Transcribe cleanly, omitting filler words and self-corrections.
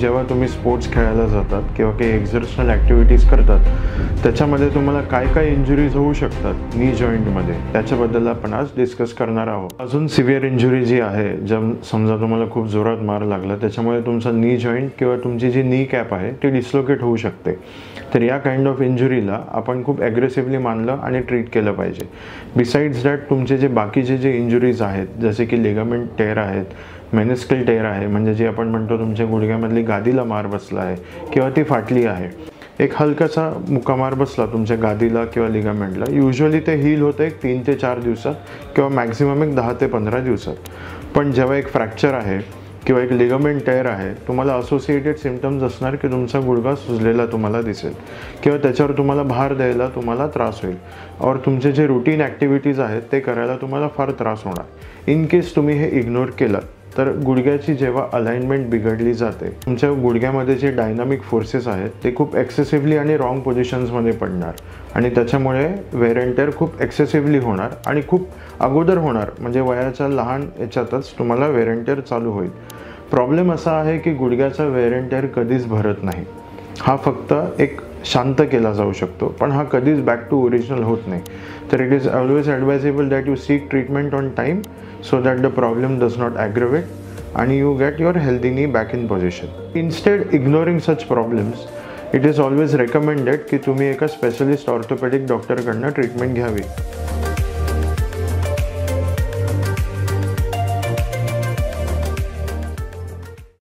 जेव्हा तुम्ही स्पोर्ट्स खेळायला जातात किंवा काही एक्झर्शनल ॲक्टिव्हिटीज करतात त्याच्यामध्ये तुम्हाला काय काय इंजुरीज होऊ शकतात नी जॉईंटमध्ये, त्याच्याबद्दल आपण आज डिस्कस करणार आहोत. अजून सिव्हिअर इंजुरी जी आहे, समजा तुम्हाला खूप जोरात मार लागला त्याच्यामुळे तुमचा नी जॉईंट किंवा तुमची जी नी कॅप आहे ती डिस्लोकेट होऊ शकते. तर या काइंड ऑफ इंजुरीला आपण खूप ॲग्रेसिव्हली मानलं आणि ट्रीट केलं पाहिजे. बिसाइड्स दॅट तुमचे जे बाकीचे जे इंजुरीज आहेत जसे की लिगामेंट टेअर आहेत, मेनिस्कल टेअर आहे म्हणजे जे आपण म्हणतो तुमच्या गुडघ्यामधली गादीला मार बसला आहे किंवा ती फाटली आहे, एक हलकासा मुक्कामार बसला तुमच्या गादीला किंवा लिगामेंटला, युजली ते हील होतं एक 3 ते 4 दिवसात किंवा मॅक्झिमम एक 10 ते 15 दिवसात. पण जेव्हा एक फ्रॅक्चर आहे किंवा एक लिगामेंट टेअर आहे, तुम्हाला असोसिएटेड सिम्पटम्स असणार की तुमचा गुडघा सुजलेला तुम्हाला दिसेल किंवा त्याच्यावर तुम्हाला भार द्यायला तुम्हाला त्रास होईल और तुमचे जे रुटीन ॲक्टिव्हिटीज आहेत ते करायला तुम्हाला फार त्रास होणार. इन केस तुम्ही हे इग्नोर केलं तर गुडघ्याची जेव्हा अलाइनमेंट बिघडली जाते, तुमच्या गुडघ्यामध्ये जे डायनामिक फोर्सेस आहेत ते खूप एक्सेसिव्हली आणि रॉंग पोझिशन्समध्ये पडणार आणि त्याच्यामुळे वेअर अँड टेअर खूप एक्सेसिव्हली होणार आणि खूप अगोदर होणार, म्हणजे वयाच्या लहान याच्यातच तुम्हाला वेअर अँड टेअर चालू होईल. प्रॉब्लेम असा आहे की गुडघ्याचा वेअर अँड टेअर कधीच भरत नाही. हा फक्त एक शांत केला जाऊ शकतो, पण हा कधीच बॅक टू ओरिजिनल होत नाही. तर it is always advisable that you sick treatment on time so that the problem does not aggravate and you get your healthy knee back in position. Instead ignoring such problems, it is always recommended की तुम्ही एका specialist orthopaedic डॉक्टरकडनं treatment घ्यावी.